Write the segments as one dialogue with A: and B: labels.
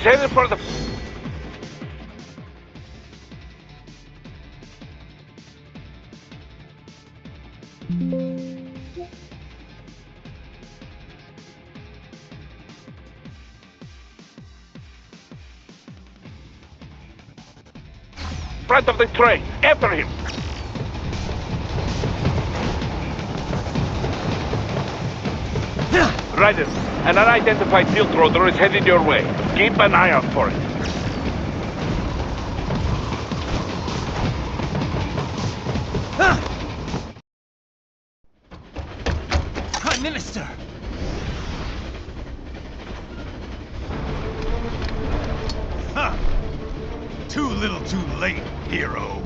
A: He's headed for the front of the train. After him. Ryder, an unidentified field roader is headed your way. Keep an eye out for it.
B: Prime Minister!
C: Huh. Too little too late, hero.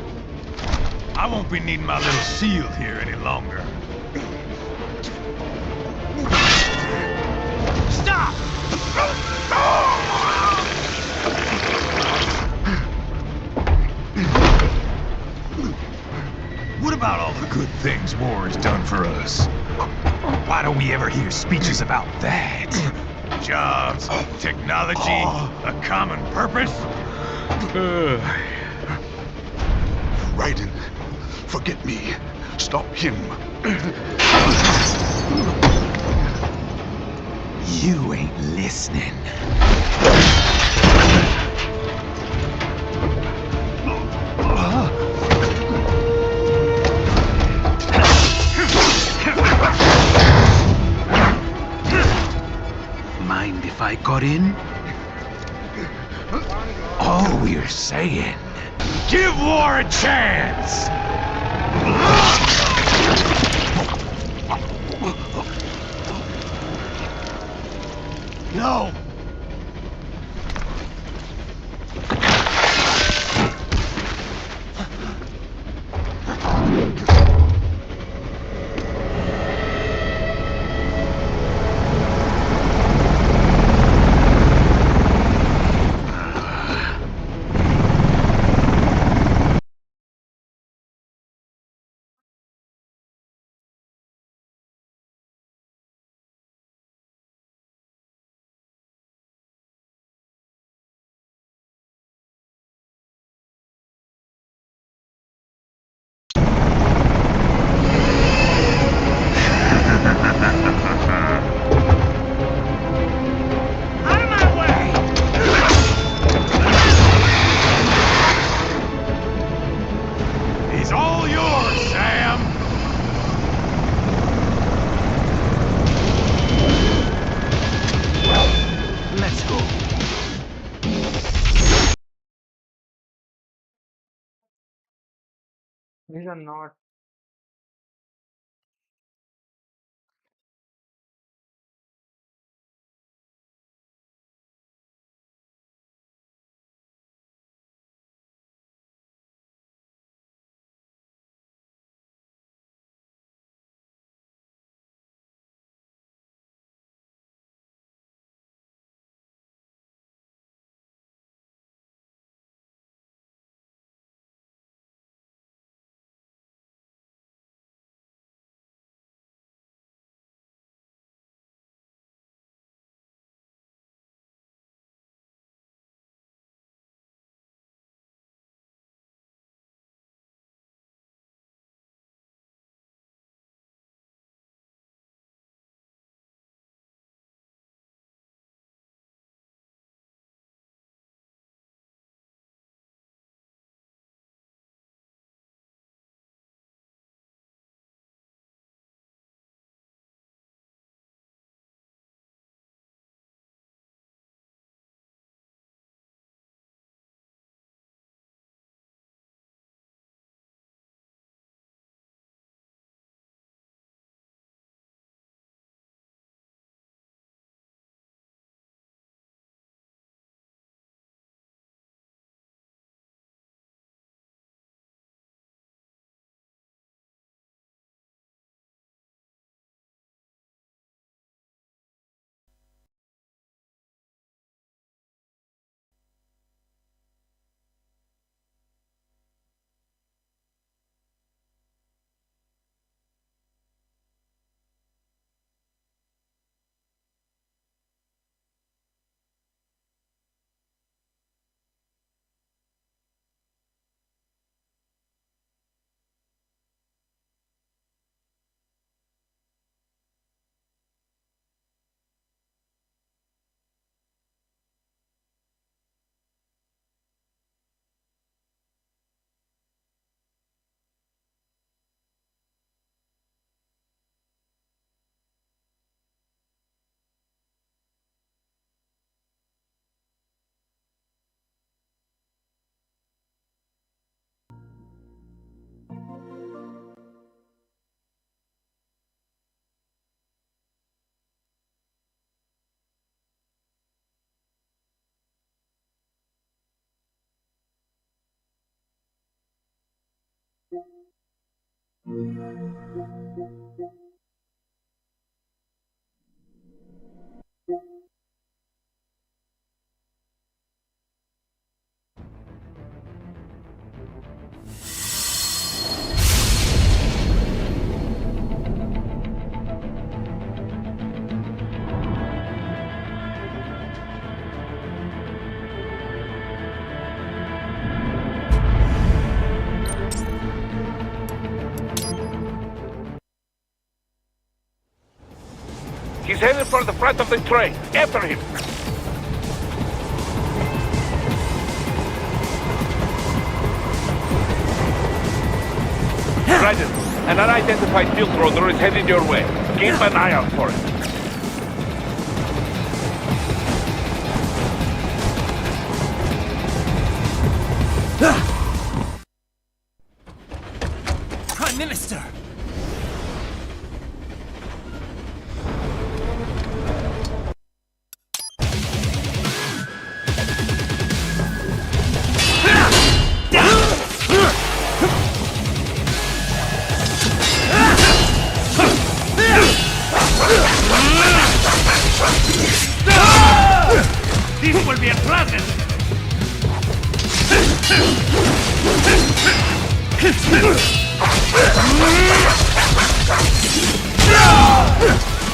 C: I won't be needing my little shield here any longer.
B: Stop!
C: What about all the good things war has done for us? Why don't we ever hear speeches about that? Jobs, technology, a common purpose?
D: Raiden, forget me. Stop him.
C: You ain't listening. Mind if I cut in? All we're saying, give war a chance!
D: No!
B: Out of my way!
C: He's all yours, Sam! Let's go.
E: These are not
A: He's headed for the front of the train. After him. Roger. An unidentified field roader is headed your way. Keep an eye out for it.
B: Prime Minister!
C: This will be a pleasant!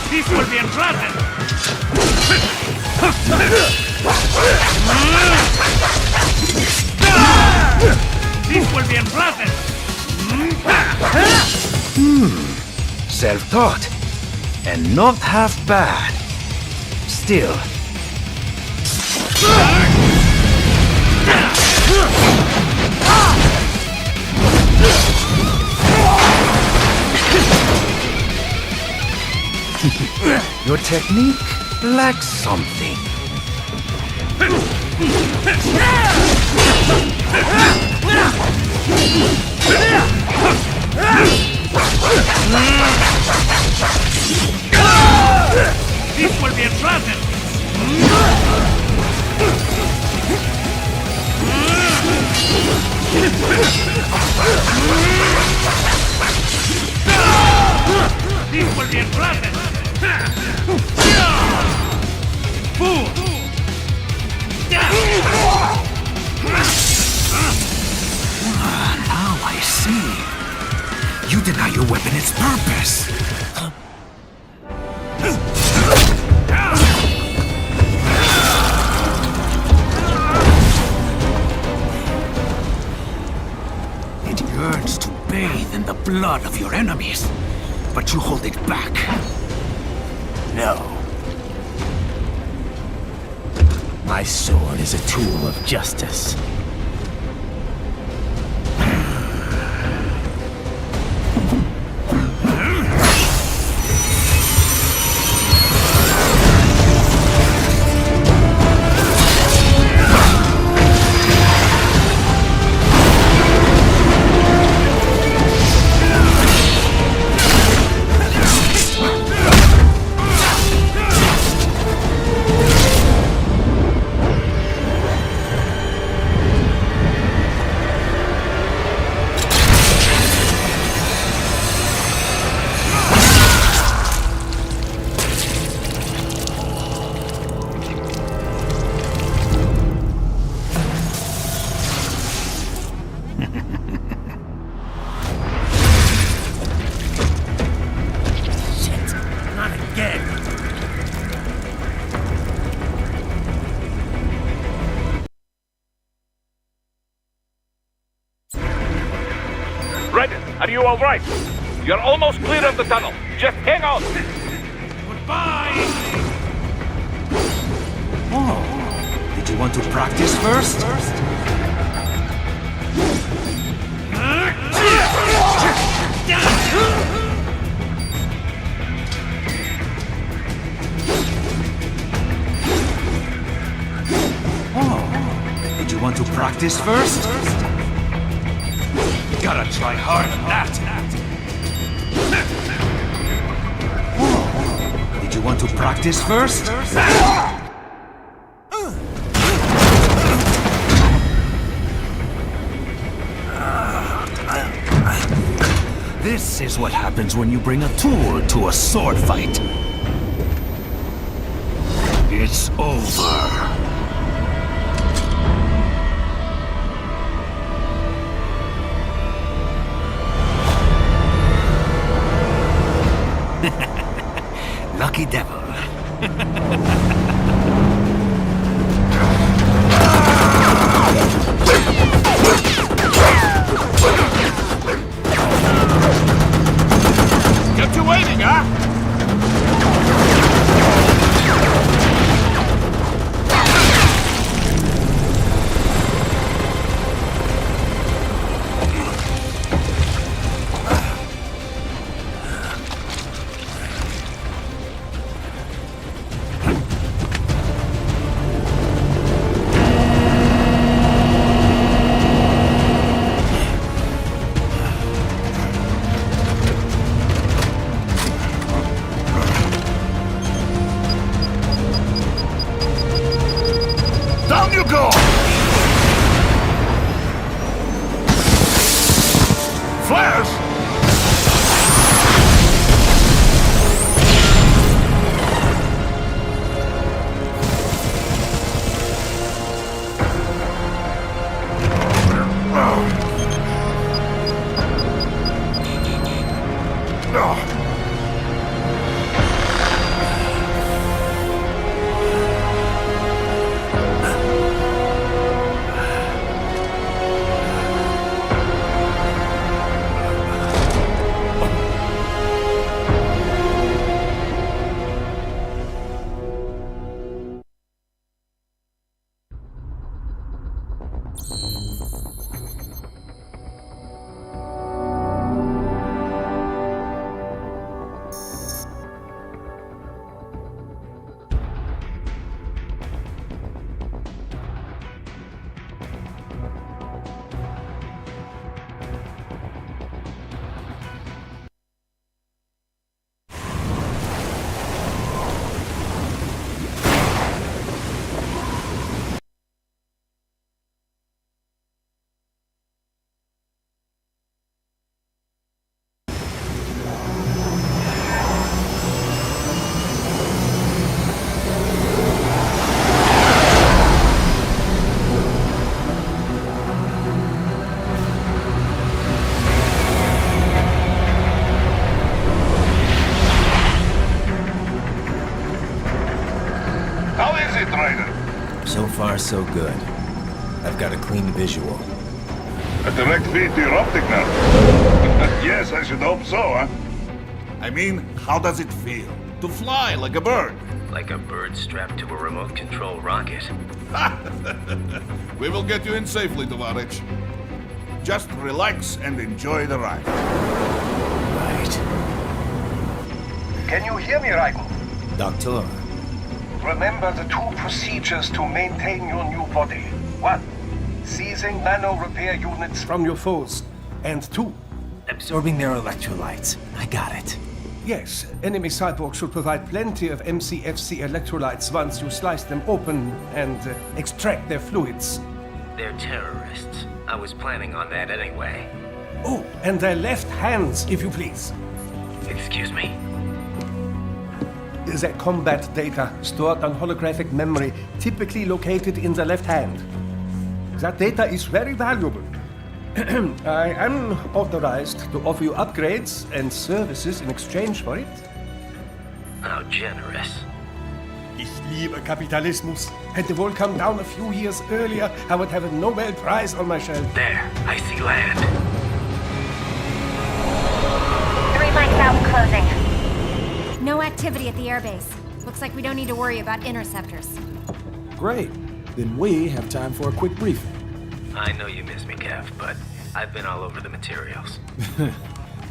C: This will be a pleasant! This will be a pleasant!
E: Self-taught. And not half bad. Still. Your technique lacks something.
C: This will be a pleasant! This will be a pleasant! Fool!
E: Now I see. You deny your weapon its purpose. It yearns to bathe in the blood of your enemies, but you hold it back. No.
B: My sword is a tool of justice.
A: Are you all right? You're almost clear of the tunnel. Just hang on.
C: Goodbye!
E: Oh, did you want to practice first? Oh, did you want to practice first?
C: Gotta try hard on that!
E: Oh, did you want to practice first? This is what happens when you bring a tool to a sword fight. It's over. Lucky devil.
A: Kept you waiting, huh?
C: Down you go! Flares!
A: How is it, Ryder?
B: So far, so good. I've got a clean visual.
A: A direct feed to your optic now. Yes, I should hope so, huh?
C: I mean, how does it feel? To fly like a bird?
B: Like a bird strapped to a remote control rocket.
C: We will get you in safely, Tovarich. Just relax and enjoy the ride.
B: Right.
F: Can you hear me, Raiko?
B: Doctor.
F: Remember the two procedures to maintain your new body. 1. Seizing nano repair units
D: From your foes. And 2.
B: Absorbing their electrolytes. I got it.
D: Yes, enemy cyborgs should provide plenty of MCFC electrolytes once you slice them open and extract their fluids.
B: They're terrorists. I was planning on that anyway.
D: Oh, and their left hands, if you please.
B: Excuse me?
D: Their combat data stored on holographic memory, typically located in the left hand. That data is very valuable. I am authorized to offer you upgrades and services in exchange for it.
B: How generous.
D: Ich liebe Kapitalismus. Had the wall come down a few years earlier, I would have a Nobel Prize on my shelf.
B: There, I see land.
G: 3 mics out, closing. No activity at the airbase. Looks like we don't need to worry about interceptors.
H: Great. Then we have time for a quick briefing.
B: I know you miss me, Kev, but I've been all over the materials.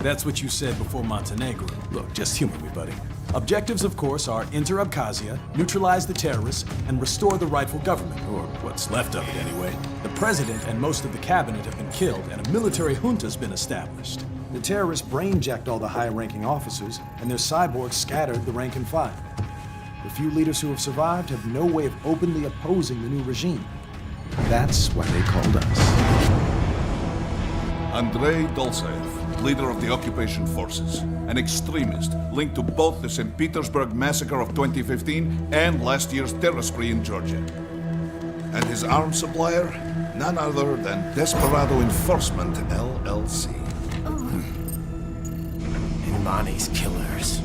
H: That's what you said before Montenegro. Look, just humor me, buddy. Objectives, of course, are enter Abkhazia, neutralize the terrorists, and restore the rightful government, or what's left of it anyway. The president and most of the cabinet have been killed, and a military junta's been established. The terrorists brain-jacked all the high-ranking officers, and their cyborgs scattered the rank and file. The few leaders who have survived have no way of openly opposing the new regime. That's why they called us.
C: Andrei Dolzaev,
I: leader of the occupation forces, an extremist linked to both the St. Petersburg massacre of 2015 and last year's terror spree in Georgia. And his arms supplier? None other than Desperado Enforcement, LLC.
B: Imani's killers.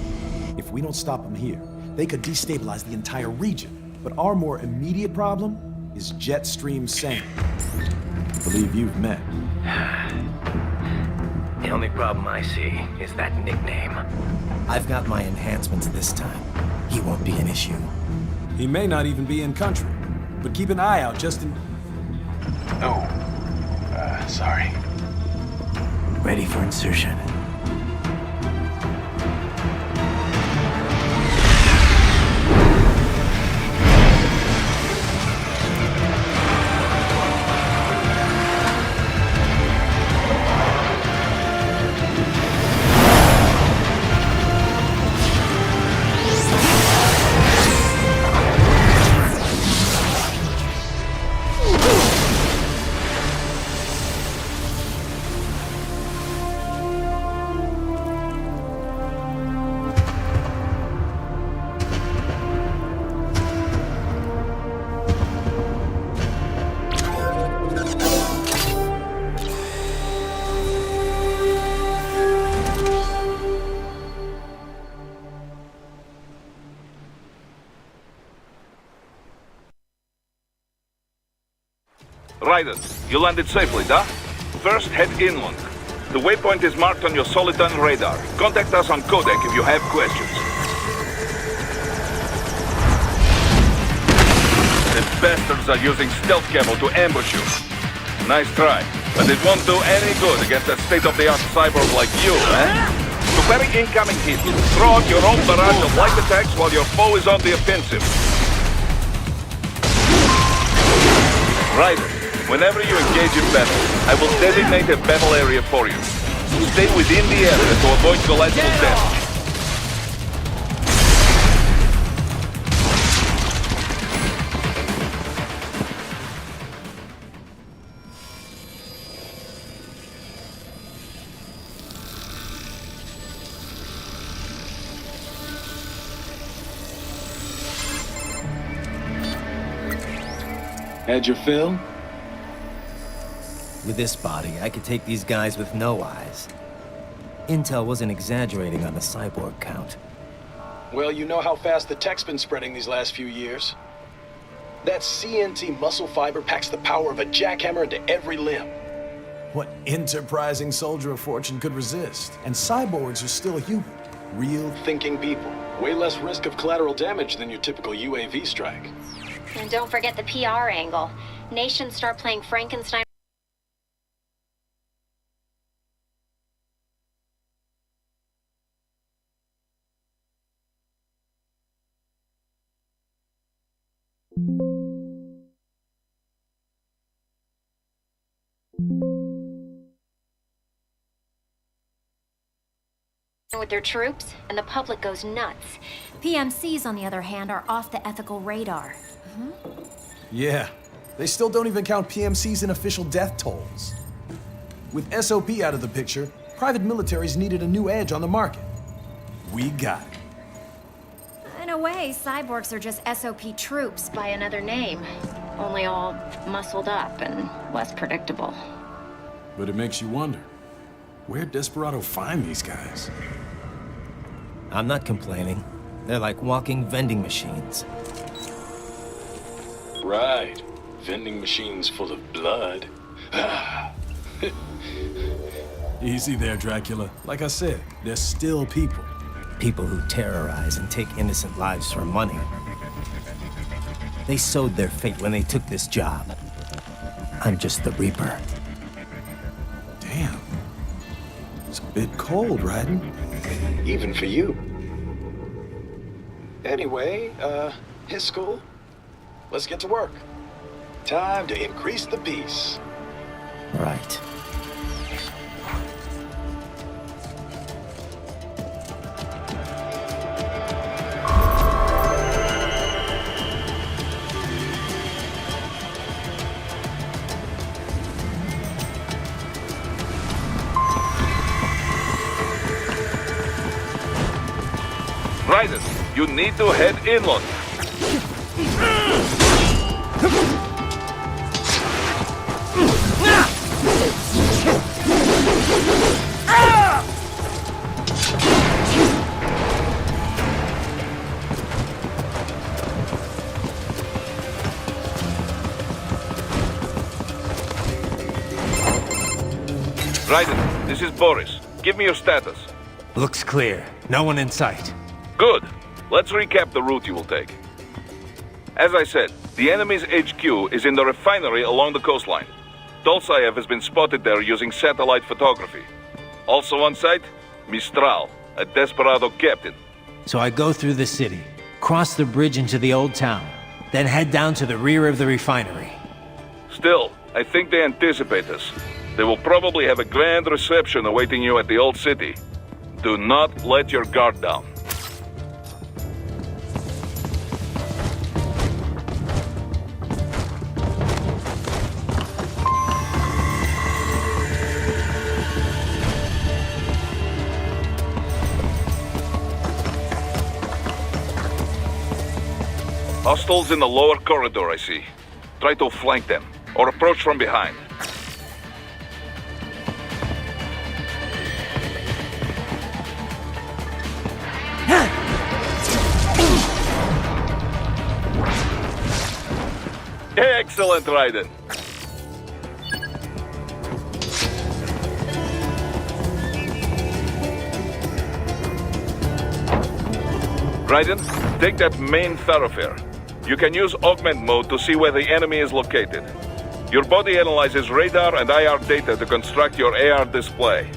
H: If we don't stop them here, they could destabilize the entire region. But our more immediate problem is Jetstream Sam. I believe you've met.
B: The only problem I see is that nickname. I've got my enhancements this time. He won't be an issue.
H: He may not even be in country, but keep an eye out just in...
F: Oh, sorry.
B: Ready for insertion.
A: Raiden, you landed safely, da? First, head inland. The waypoint is marked on your Soliton radar. Contact us on Codec if you have questions. The bastards are using stealth camo to ambush you. Nice try, but it won't do any good against a state-of-the-art cyborg like you, eh? To parry incoming hits, throw out your own barrage of light attacks while your foe is on the offensive. Raiden, whenever you engage in battle, I will designate a battle area for you. Stay within the area to avoid collateral damage.
H: Had your fill?
B: With this body, I could take these guys with no eyes. Intel wasn't exaggerating on the cyborg count.
J: Well, you know how fast the tech's been spreading these last few years. That CNT muscle fiber packs the power of a jackhammer into every limb.
H: What enterprising soldier of fortune could resist? And cyborgs are still human. Real
J: Thinking people. Way less risk of collateral damage than your typical UAV strike.
G: And don't forget the PR angle. Nations start playing Frankenstein. With their troops, and the public goes nuts. PMCs, on the other hand, are off the ethical radar.
H: Yeah, they still don't even count PMCs in official death tolls. With SOP out of the picture, private militaries needed a new edge on the market. We got it.
G: In a way, cyborgs are just SOP troops by another name. Only all muscled up and less predictable.
H: But it makes you wonder, where'd Desperado find these guys?
B: I'm not complaining. They're like walking vending machines.
J: Right. Vending machines full of blood.
H: Easy there, Dracula. Like I said, they're still people.
B: People who terrorize and take innocent lives for money. They sowed their fate when they took this job. I'm just the Reaper.
H: Damn. It's a bit cold, Raiden.
J: Even for you. Anyway, his school. Let's get to work. Time to increase the peace.
B: Right.
A: You need to head inland. Raiden, this is Boris. Give me your status.
B: Looks clear. No one in sight.
A: Good. Let's recap the route you will take. As I said, the enemy's HQ is in the refinery along the coastline. Dolsaev has been spotted there using satellite photography. Also on site, Mistral, a desperado captain.
B: So I go through the city, cross the bridge into the old town, then head down to the rear of the refinery.
A: Still, I think they anticipate us. They will probably have a grand reception awaiting you at the old city. Do not let your guard down. Hostiles in the lower corridor, I see. Try to flank them, or approach from behind. Excellent, Raiden. Raiden, take that main thoroughfare. You can use augment mode to see where the enemy is located. Your body analyzes radar and IR data to construct your AR display.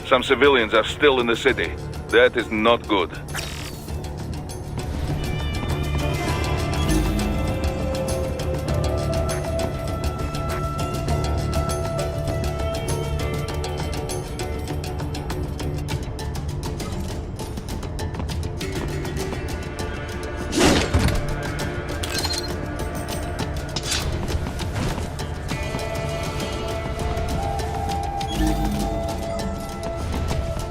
A: Some civilians are still in the city. That is not good.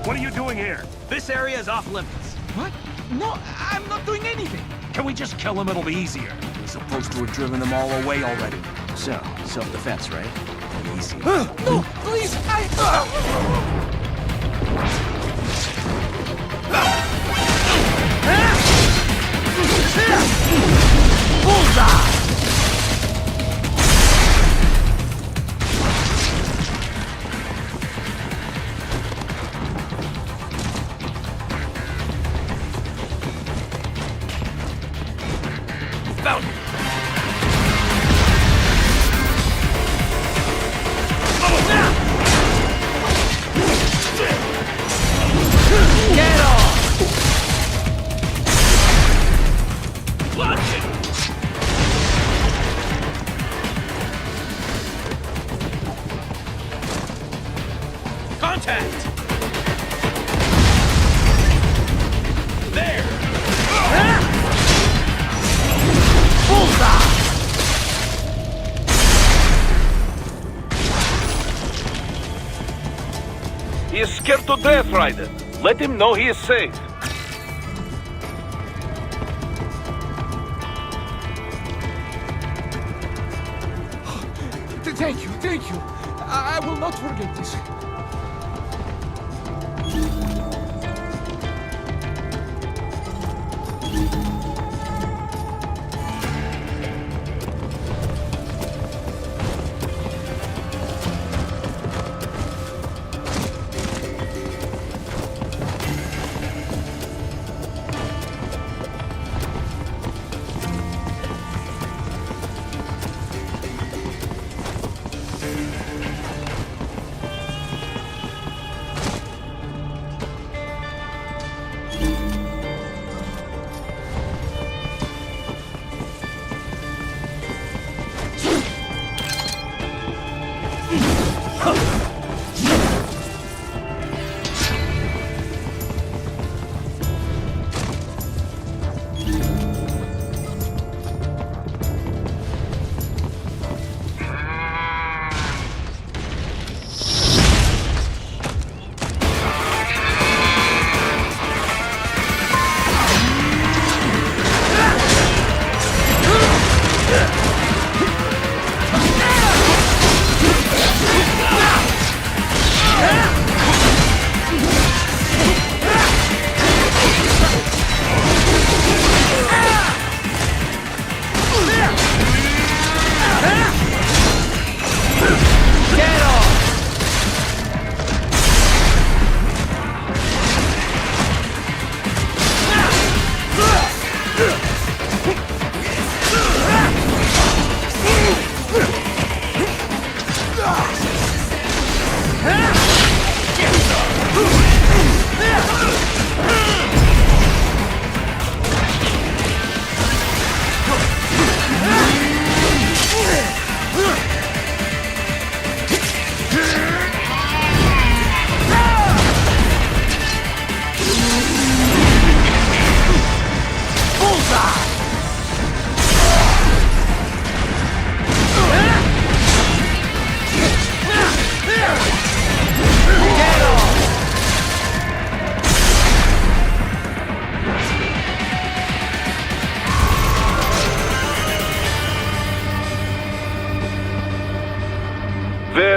K: What are you doing here? This area is off limits.
E: What? No, I'm not doing anything.
K: Can we just kill him? It'll be easier.
E: We're supposed to have driven them all away already.
K: So, self-defense, right? Easy.
E: No, please,
K: Bullseye! Found him. Get off! Watch it! Contact! There! Bullseye!
A: He is scared to death, Raiden. Let him know he is safe.
E: Thank you. I will not forget this.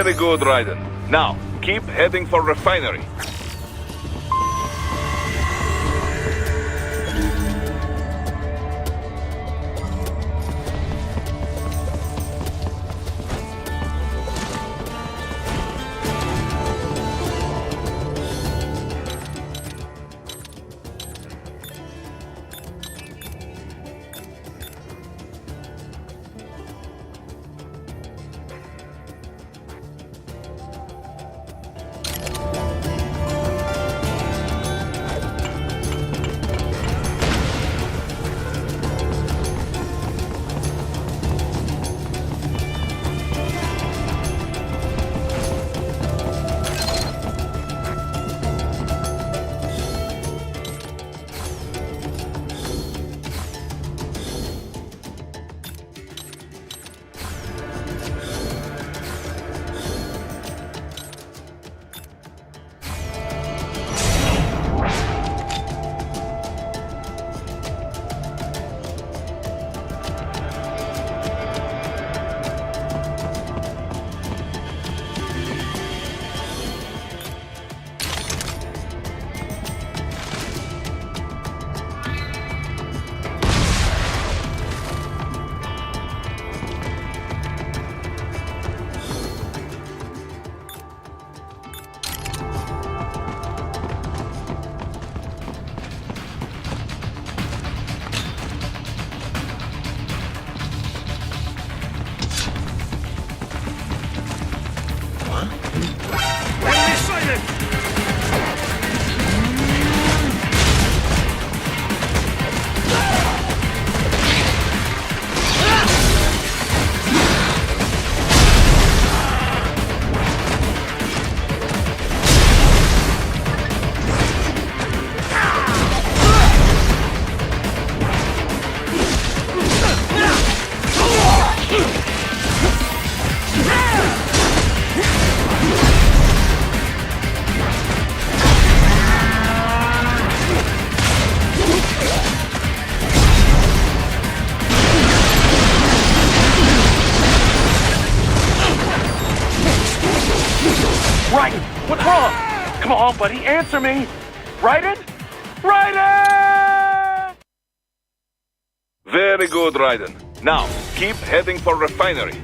A: Very good, Raiden. Now, keep heading for refinery.
K: Raiden, what's wrong? Come on, buddy, answer me. Raiden? Raiden!
A: Very good, Raiden. Now, keep heading for refinery.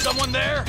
K: Someone there?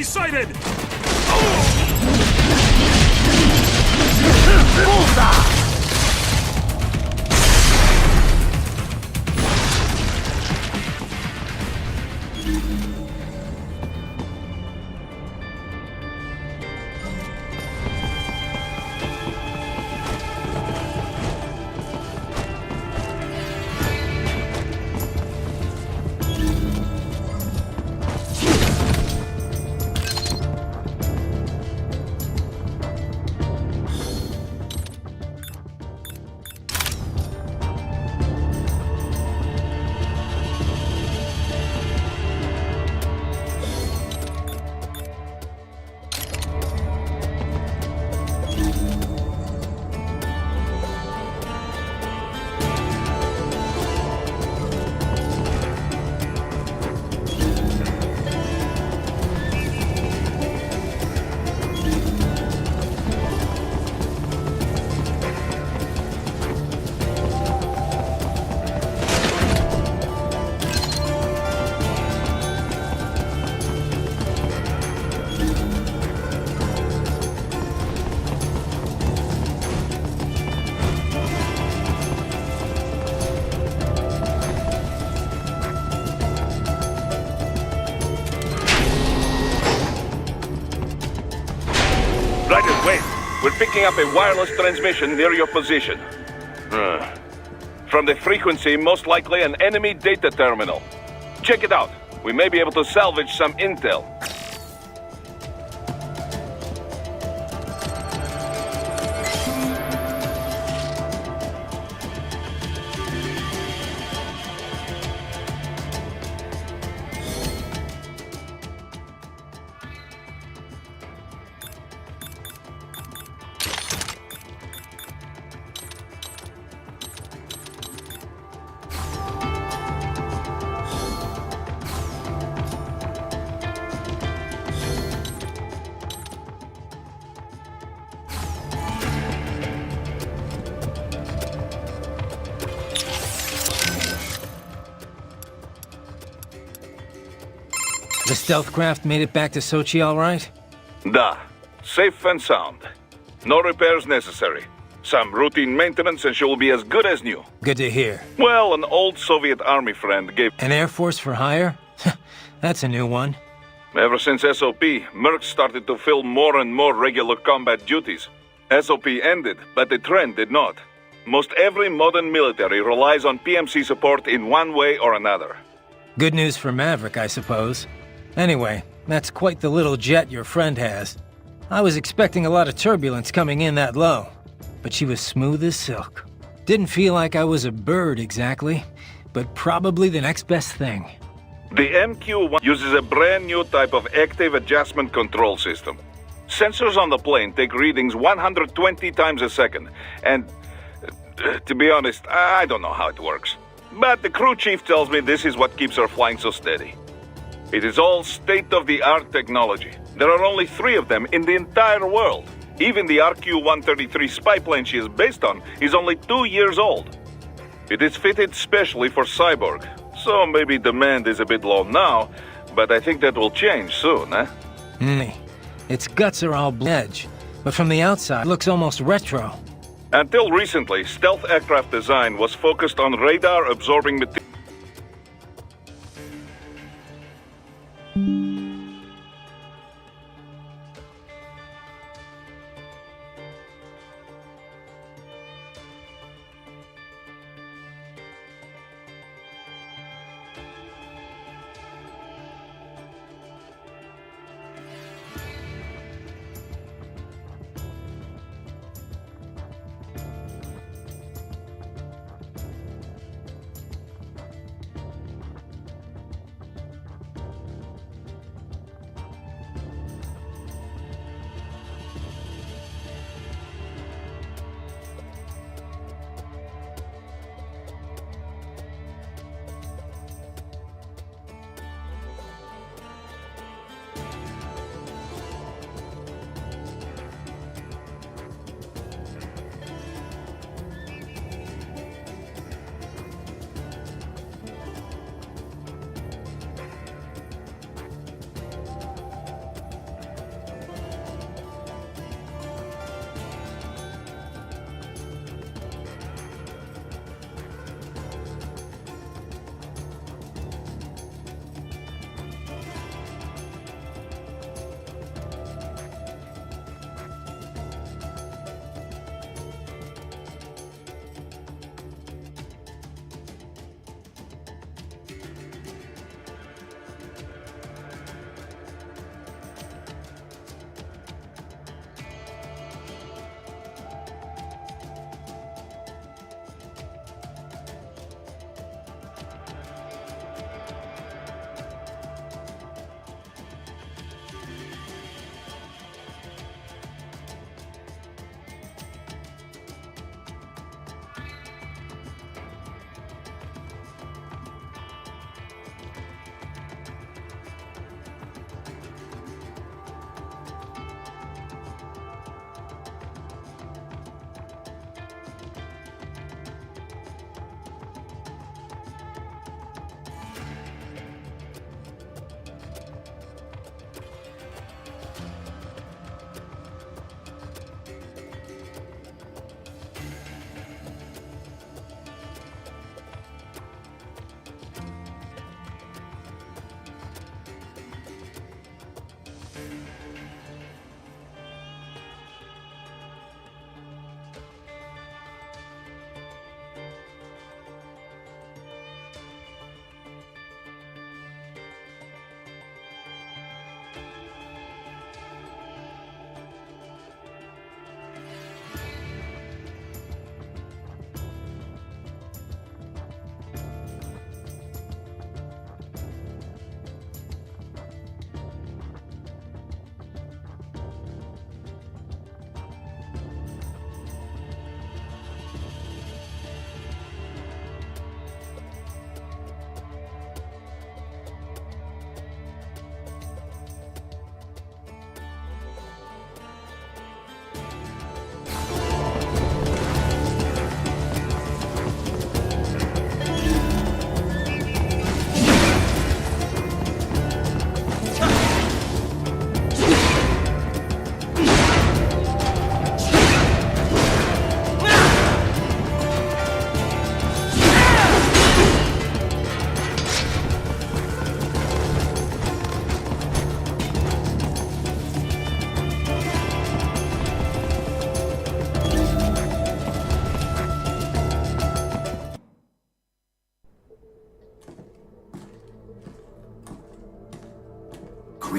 K: Enemy sighted!
A: Ryder, wait. We're picking up a wireless transmission near your position. From the frequency, most likely an enemy data terminal. Check it out. We may be able to salvage some intel.
L: The stealth craft made it back to Sochi all right?
A: Da. Safe and sound. No repairs necessary. Some routine maintenance and she will be as good as new.
L: Good to hear.
A: Well, an old Soviet army friend gave...
L: An Air Force for hire? That's a new one.
A: Ever since SOP, Mercs started to fill more and more regular combat duties. SOP ended, but the trend did not. Most every modern military relies on PMC support in one way or another.
L: Good news for Maverick, I suppose. Anyway, that's quite the little jet your friend has. I was expecting a lot of turbulence coming in that low, but she was smooth as silk. Didn't feel like I was a bird exactly, but probably the next best thing.
A: The MQ-1 uses a brand new type of active adjustment control system. Sensors on the plane take readings 120 times a second, and to be honest, I don't know how it works. But the crew chief tells me this is what keeps her flying so steady. It is all state-of-the-art technology. There are only 3 of them in the entire world. Even the RQ-133 spy plane she is based on is only 2 years old. It is fitted specially for Cyborg, so maybe demand is a bit low now, but I think that will change soon, eh?
L: Its guts are all edge, but from the outside, it looks almost retro.
A: Until recently, stealth aircraft design was focused on radar-absorbing material.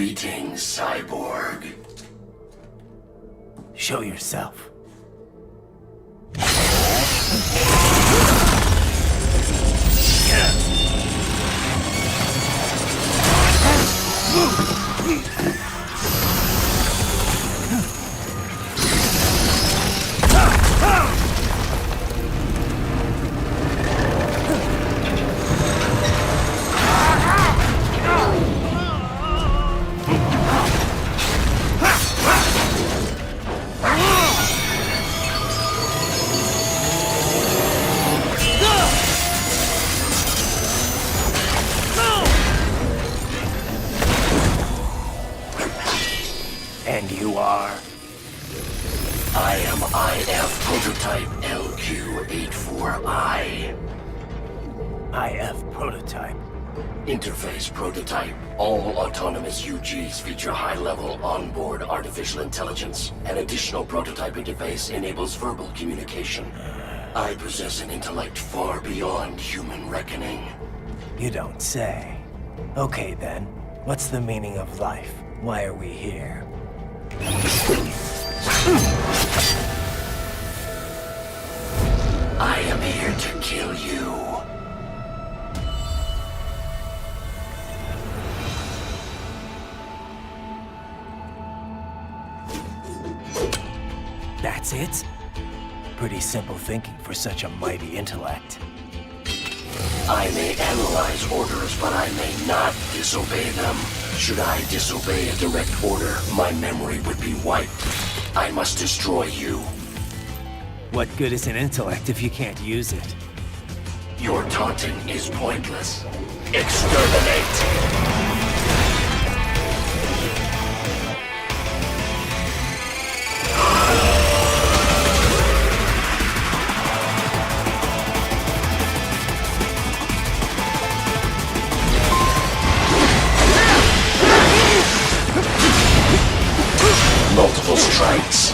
M: Greetings, cyborg.
B: Show yourself. And you are?
M: I am IF Prototype LQ84I.
B: IF Prototype.
M: Interface Prototype. All autonomous UGs feature high-level onboard artificial intelligence. An additional prototype interface enables verbal communication. I possess an intellect far beyond human reckoning.
B: You don't say. Okay then, what's the meaning of life? Why are we here?
M: I am here to kill you.
B: That's it? Pretty simple thinking for such a mighty intellect.
M: I may analyze orders, but I may not disobey them. Should I disobey a direct order, my memory would be wiped. I must destroy you.
B: What good is an intellect if you can't use it?
M: Your taunting is pointless. Exterminate! Multiple strikes.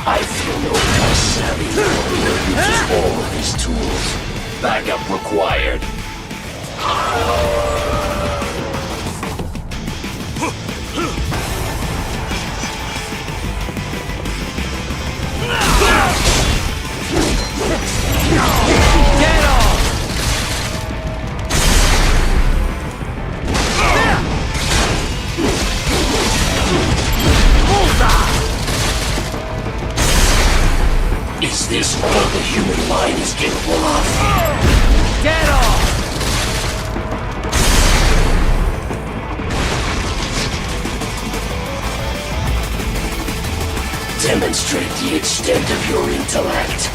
M: I feel no less savvy than uses all of his tools. Backup required.
L: Get off!
M: Is this all the human mind is capable of?
L: Get off!
M: Demonstrate the extent of your intellect.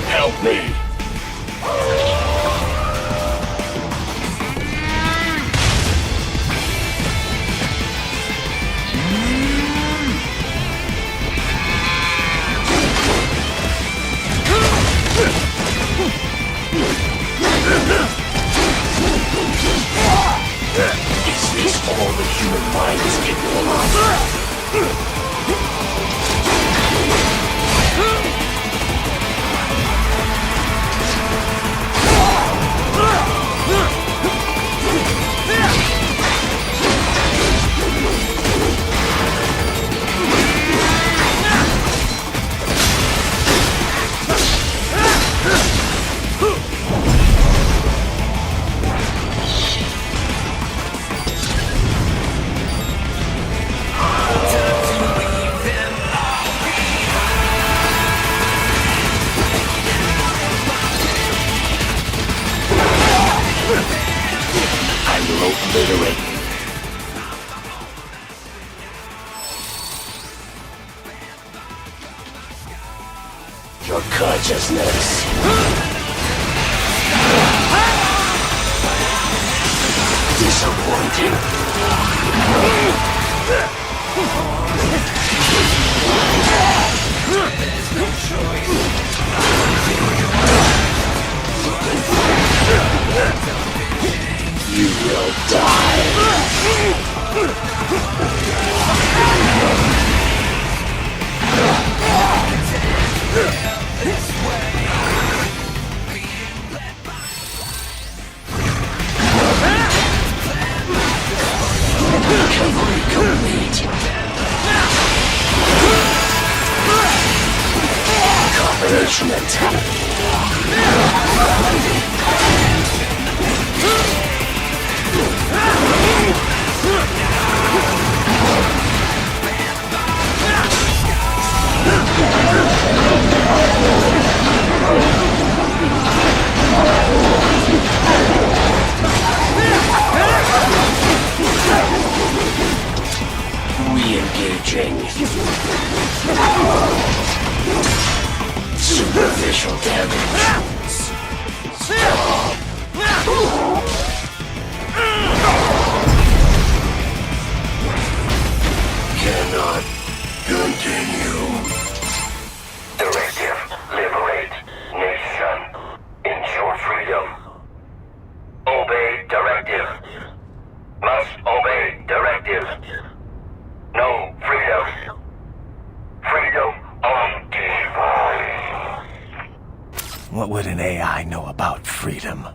M: Help me! Is this all the human mind is capable of? Obliterate. Your consciousness. Disappointing. You will Recovery complete. Combination attack. Re-engaging. Superficial damage. Cannot continue. Directive. Liberate. Nation. Ensure freedom. Obey directive. Must obey directive. No freedom. Freedom on device.
B: What would an AI know about freedom?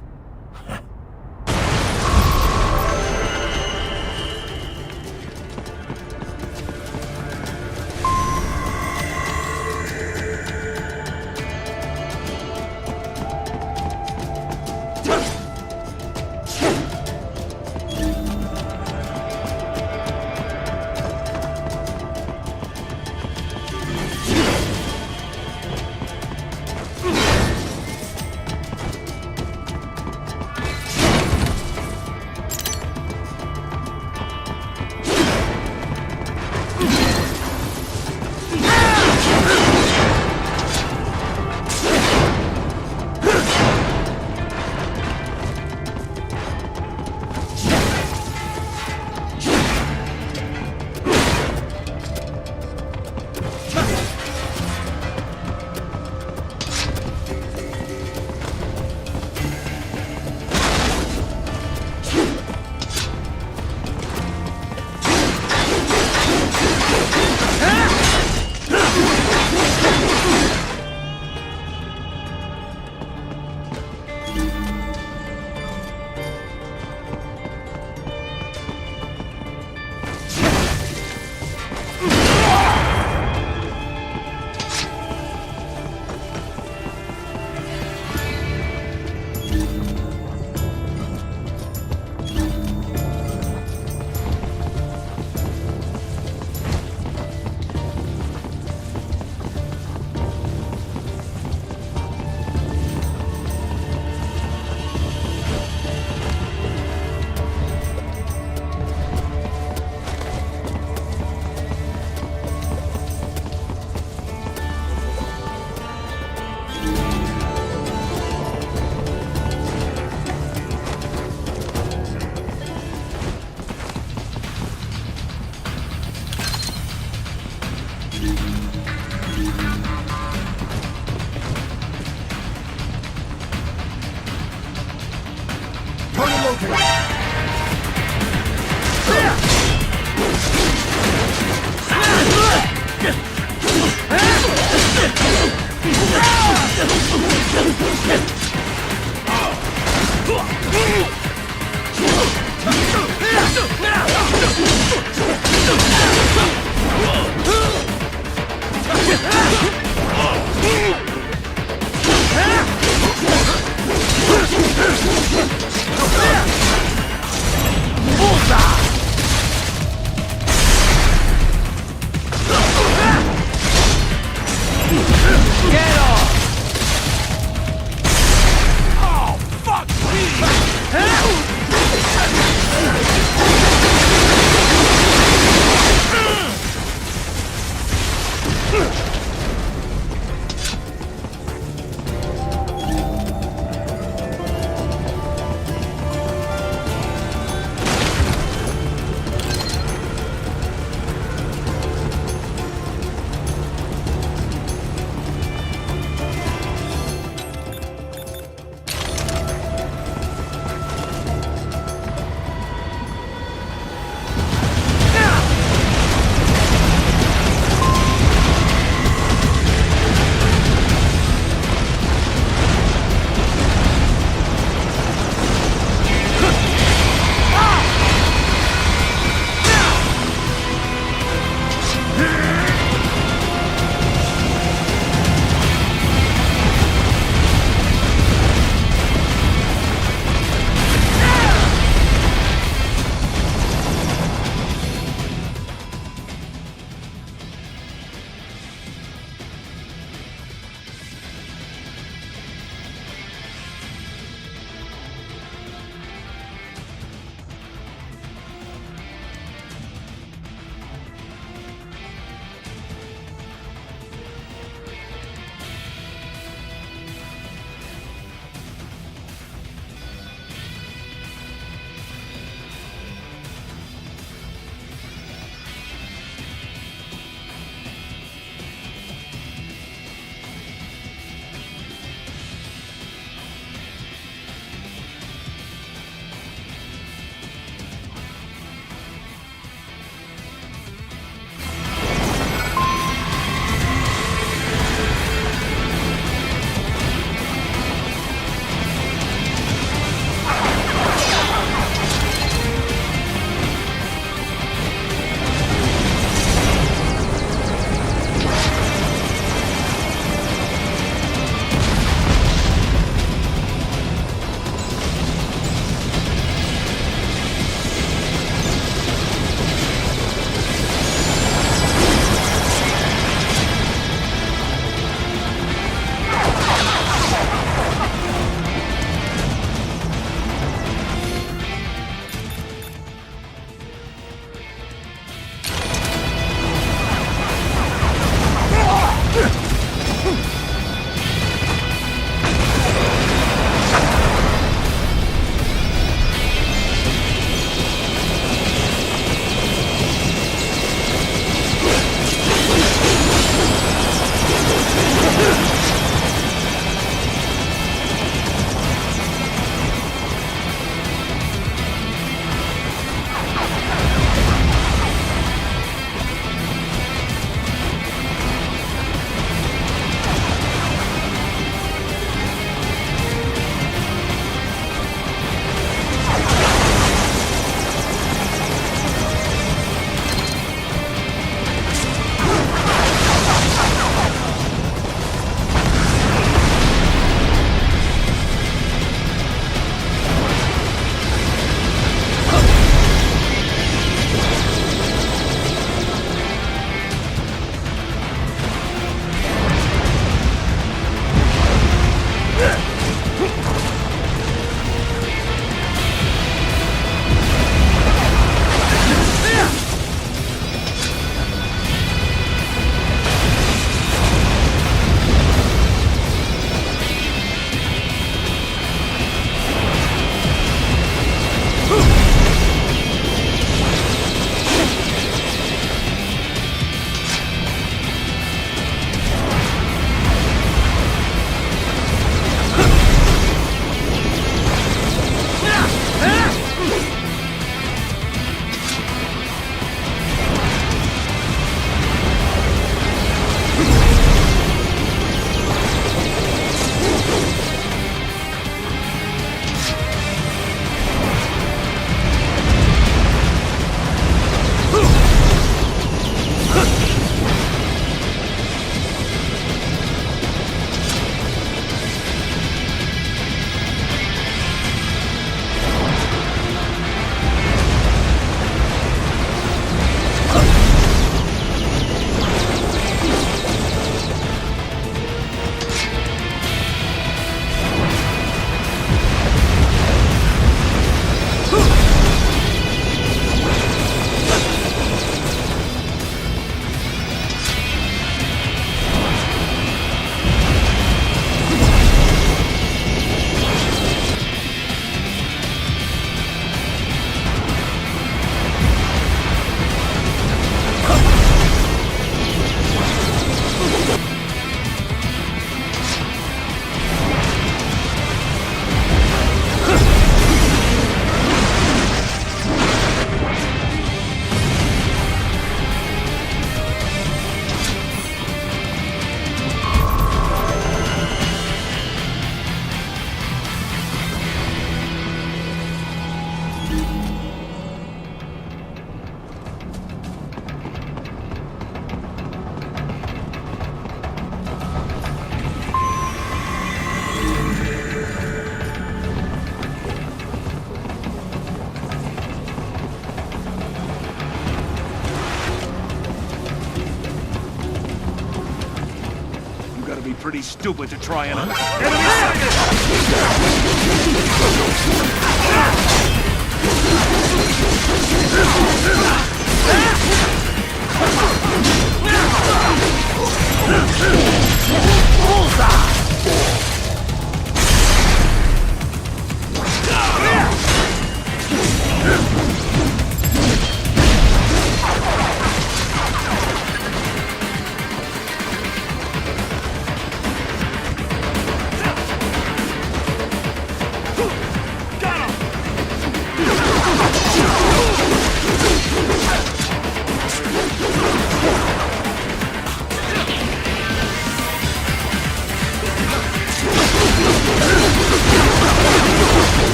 K: pretty stupid to try and...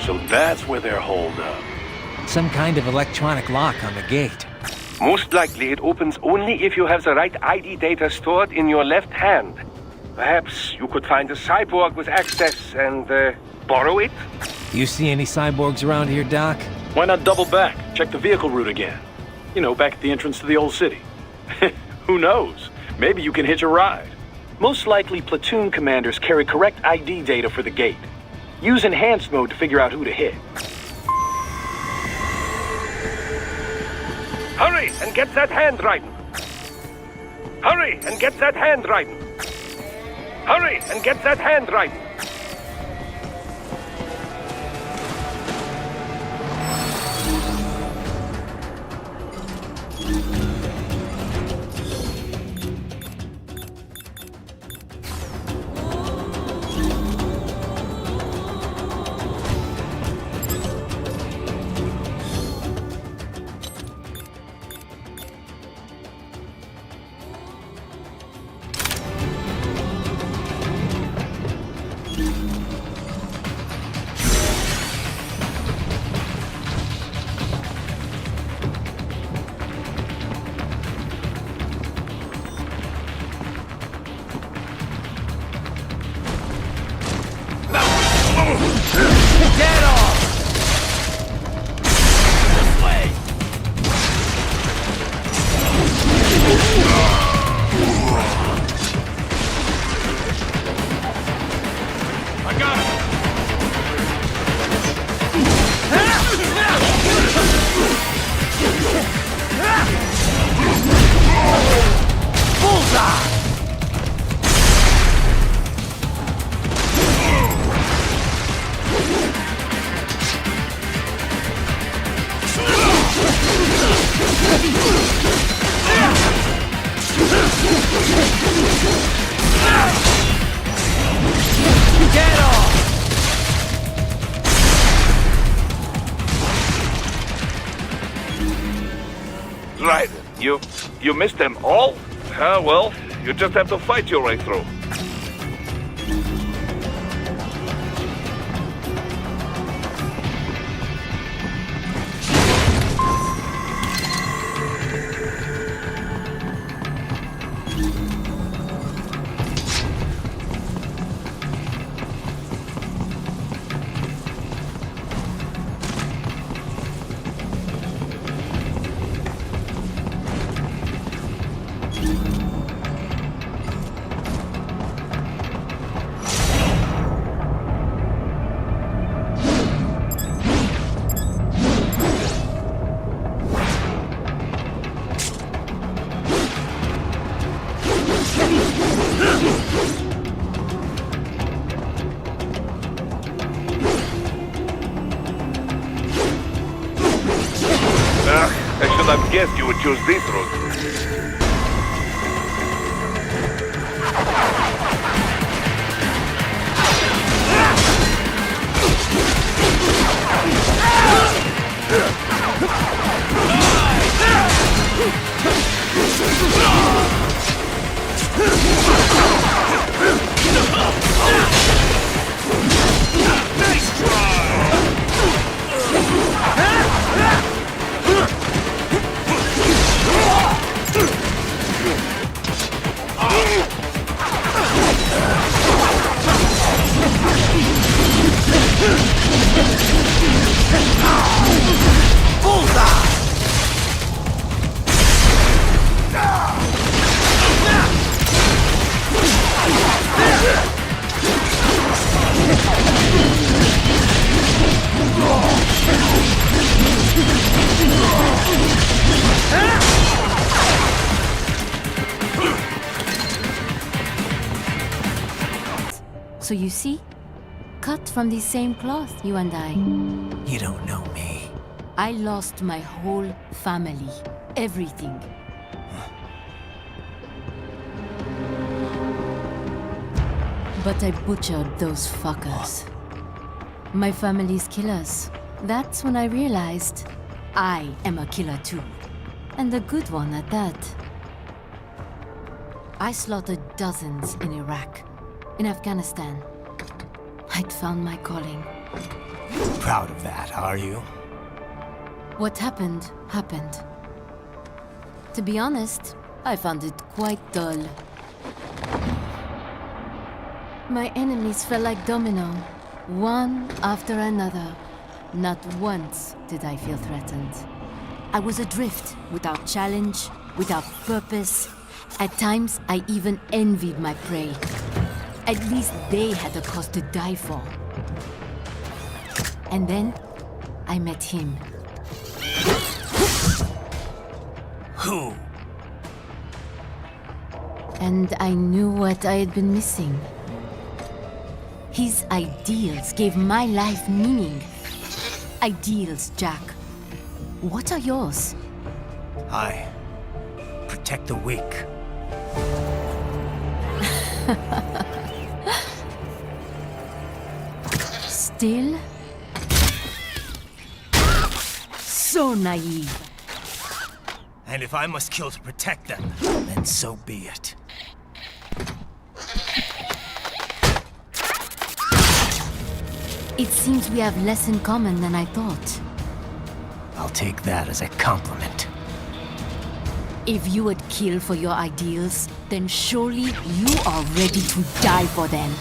F: So that's where they're holed up.
L: Some kind of electronic lock on the gate.
F: Most likely it opens only if you have the right ID data stored in your left hand. Perhaps you could find a cyborg with access and borrow it?
L: You see any cyborgs around here, Doc?
J: Why not double back? Check the vehicle route again. You know, back at the entrance to the old city. Who knows? Maybe you can hitch a ride. Most likely, platoon commanders carry correct ID data for the gate. Use enhanced mode to figure out who to hit.
F: Hurry and get that hand riding! Hurry and get that hand riding! Hurry and get that hand riding!
L: Get off! This way!
K: I got him!
L: Bullseye! Get off!
A: Right. You missed them all? Ah, well, you just have to fight your way through. I should have guessed you would choose this route.
K: Nice try!
N: So you see? Cut from the same cloth, you and I.
B: You don't know me.
N: I lost my whole family. Everything. But I butchered those fuckers. My family's killers. That's when I realized I am a killer too. And a good one at that. I slaughtered dozens in Iraq, in Afghanistan. I'd found my calling.
B: Proud of that, are you?
N: What happened, happened. To be honest, I found it quite dull. My enemies fell like domino, one after another. Not once did I feel threatened. I was adrift, without challenge, without purpose. At times, I even envied my prey. At least they had a cause to die for. And then, I met him.
B: Who?
N: And I knew what I had been missing. His ideals gave my life meaning. Ideals, Jack. What are yours?
B: I protect the weak.
N: Still? So naive.
B: And if I must kill to protect them, then so be it.
N: It seems we have less in common than I thought.
B: I'll take that as a compliment.
N: If you would kill for your ideals, then surely you are ready to die for them.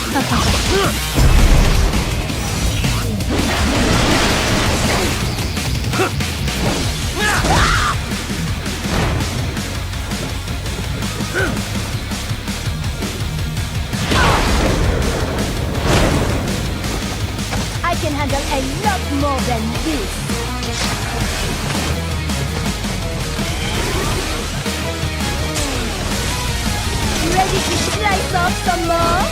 N: I can handle a lot more than this. Ready to slice off some more?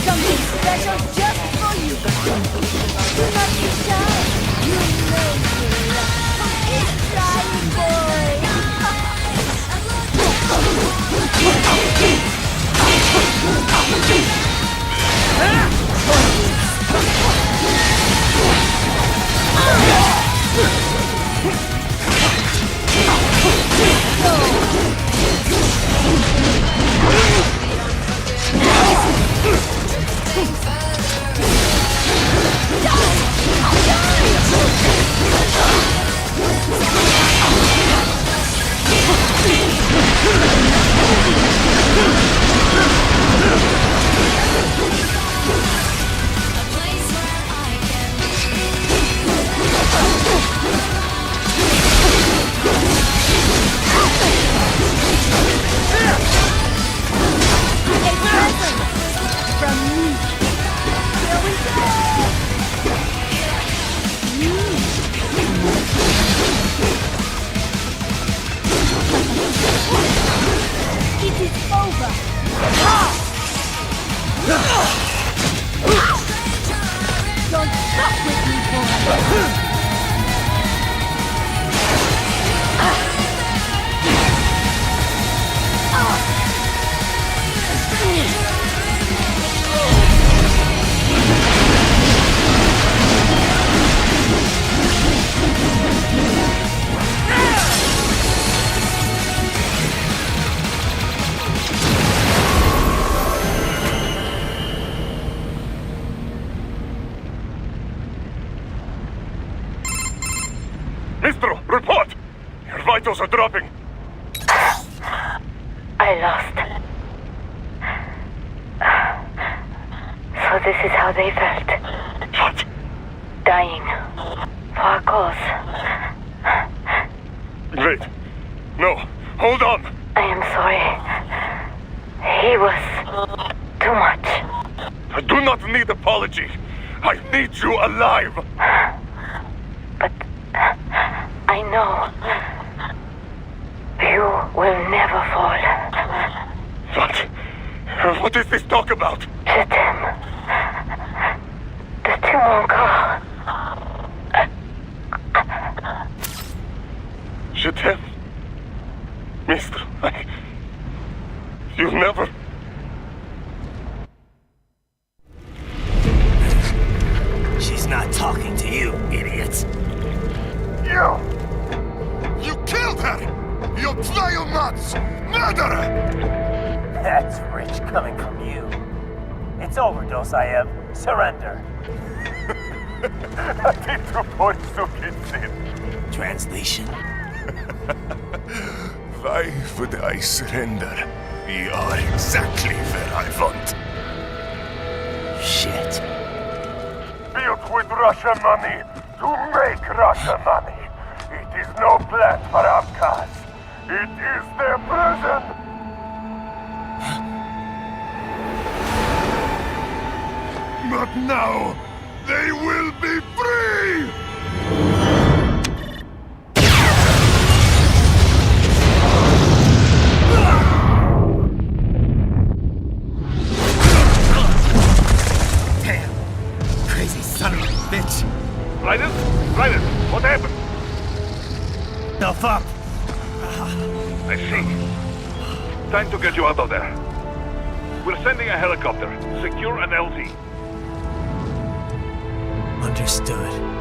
N: Something special just for you. Do not be shy. You know it's trying, boy. Don't fuck with me, boy!
O: Mistro, report! Your vitals are dropping.
P: I lost. So this is how they felt.
O: What?
P: Dying. For a cause.
O: Wait. No. Hold on.
P: I am sorry. He was too much.
O: I do not need apology. I need you alive.
P: But I know you will never fall.
O: What? What is this talk about?
P: Je t'aime. De tout mon corps.
O: Je t'aime. Mister, you never...
B: She's not talking to you, idiots.
O: You! You killed her! You vile nuts! Murderer!
B: That's rich coming from you. It's overdose, I have. Surrender. Translation?
O: Why would I surrender? We are exactly where I want.
B: Shit.
O: Built with Russian money to make Russian money. It is no plan for outcasts. It is their prison. Now, they will be free!
B: Damn! Crazy son of a bitch!
O: Raiden? Raiden, what happened?
B: Stuff up!
O: I see. Time to get you out of there. We're sending a helicopter. Secure an LZ.
B: Understood.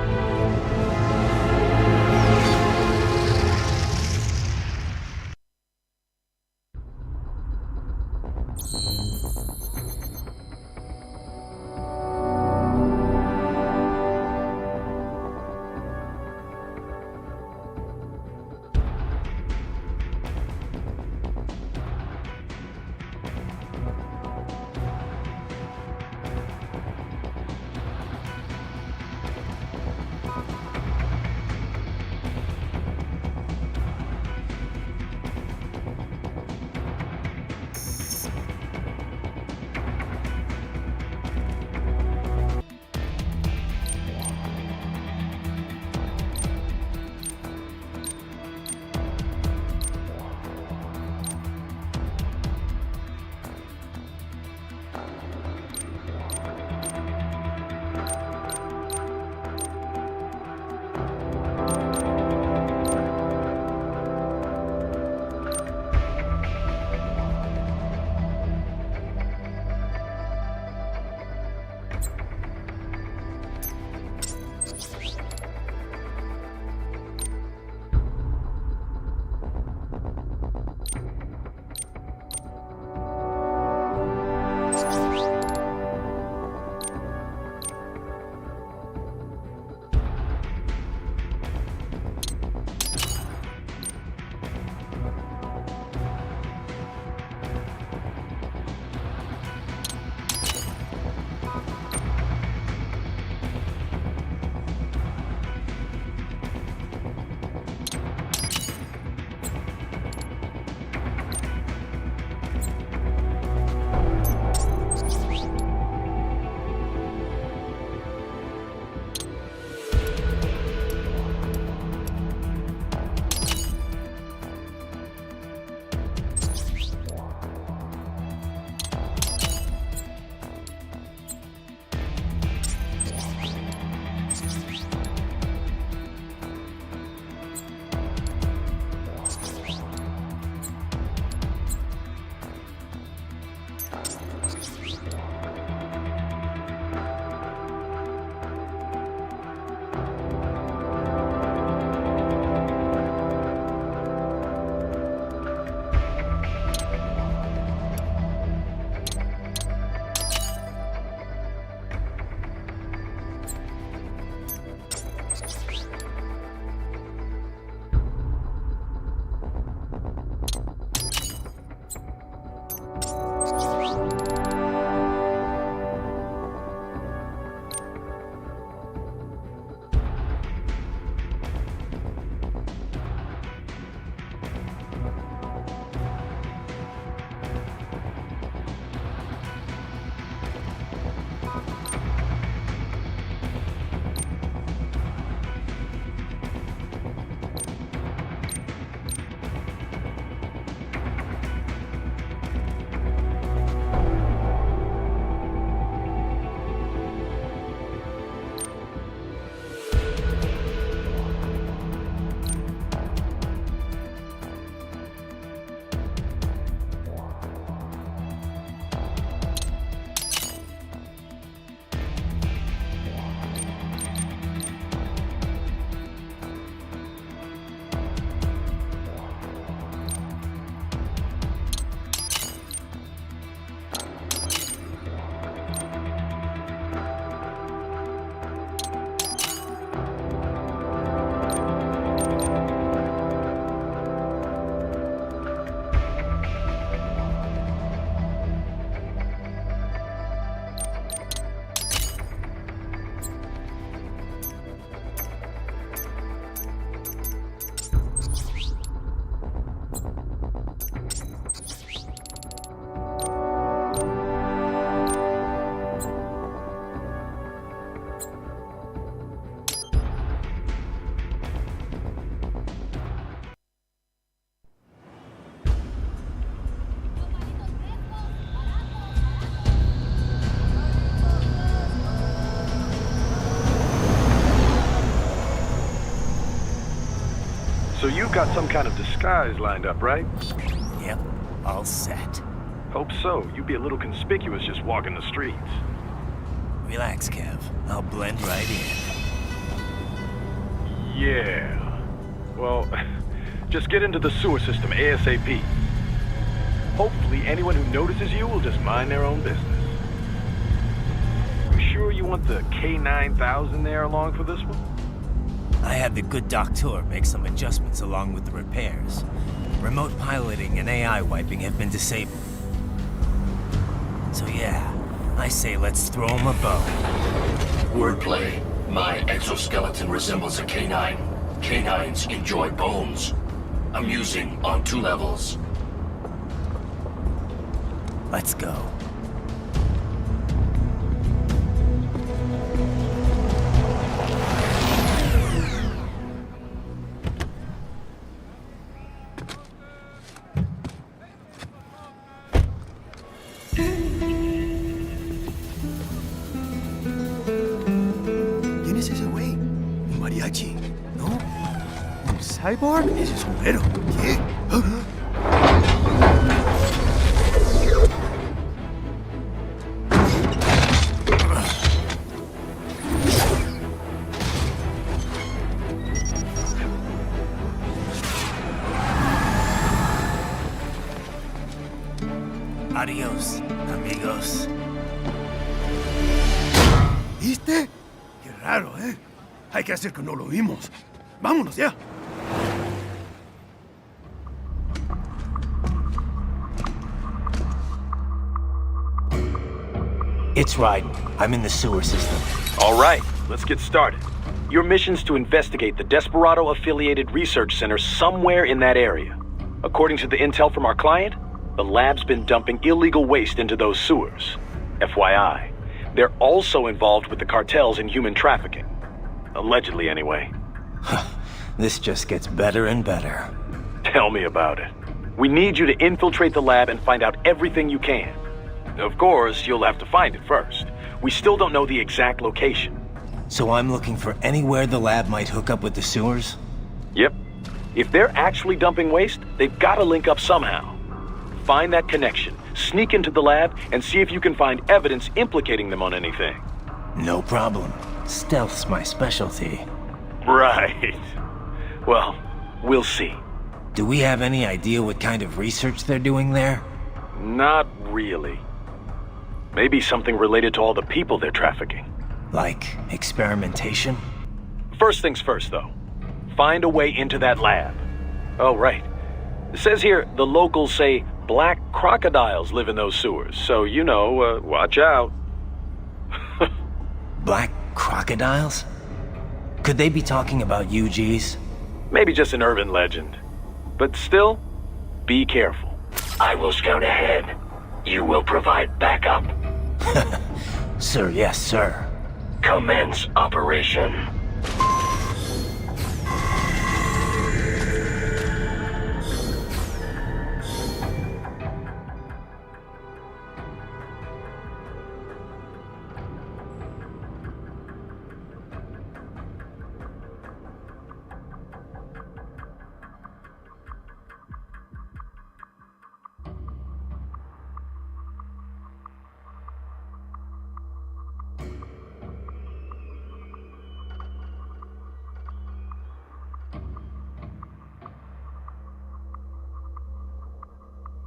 J: got some kind of disguise lined up, right?
B: Yep, all set.
J: Hope so. You'd be a little conspicuous just walking the streets.
B: Relax, Kev. I'll blend right in.
J: Yeah. Well, just get into the sewer system ASAP. Hopefully anyone who notices you will just mind their own business. You sure you want the K9000 there along for this one?
B: I had the good doctor make some adjustments along with the repairs. Remote piloting and AI wiping have been disabled. So yeah, I say let's throw him a bone.
M: Wordplay. My exoskeleton resembles a canine. Canines enjoy bones. Amusing on 2 levels.
B: Let's go.
E: ¿Quién es ese güey? Un mariachi, ¿no? ¿Un cyborg? Ese sombrero. ¿Qué?
B: Adiós, amigos.
E: ¿Viste? Qué raro, ¿eh? Hay que hacer que no lo vimos. Vámonos ya.
B: It's Raiden. I'm in the sewer system.
J: All right, let's get started. Your mission's to investigate the Desperado-affiliated research center somewhere in that area. According to the intel from our client, the lab's been dumping illegal waste into those sewers. FYI, they're also involved with the cartels in human trafficking. Allegedly, anyway.
B: This just gets better and better.
J: Tell me about it. We need you to infiltrate the lab and find out everything you can. Of course, you'll have to find it first. We still don't know the exact location.
B: So I'm looking for anywhere the lab might hook up with the sewers?
J: Yep. If they're actually dumping waste, they've got to link up somehow. Find that connection, sneak into the lab, and see if you can find evidence implicating them on anything.
B: No problem. Stealth's my specialty.
J: Right. Well, we'll see.
B: Do we have any idea what kind of research they're doing there?
J: Not really. Maybe something related to all the people they're trafficking.
B: Like experimentation?
J: First things first, though. Find a way into that lab. Oh, right. It says here the locals say black crocodiles live in those sewers, so, you know, watch out.
B: Black crocodiles? Could they be talking about UGs?
J: Maybe just an urban legend. But still, be careful.
M: I will scout ahead. You will provide backup.
B: Sir, yes, sir.
M: Commence operation.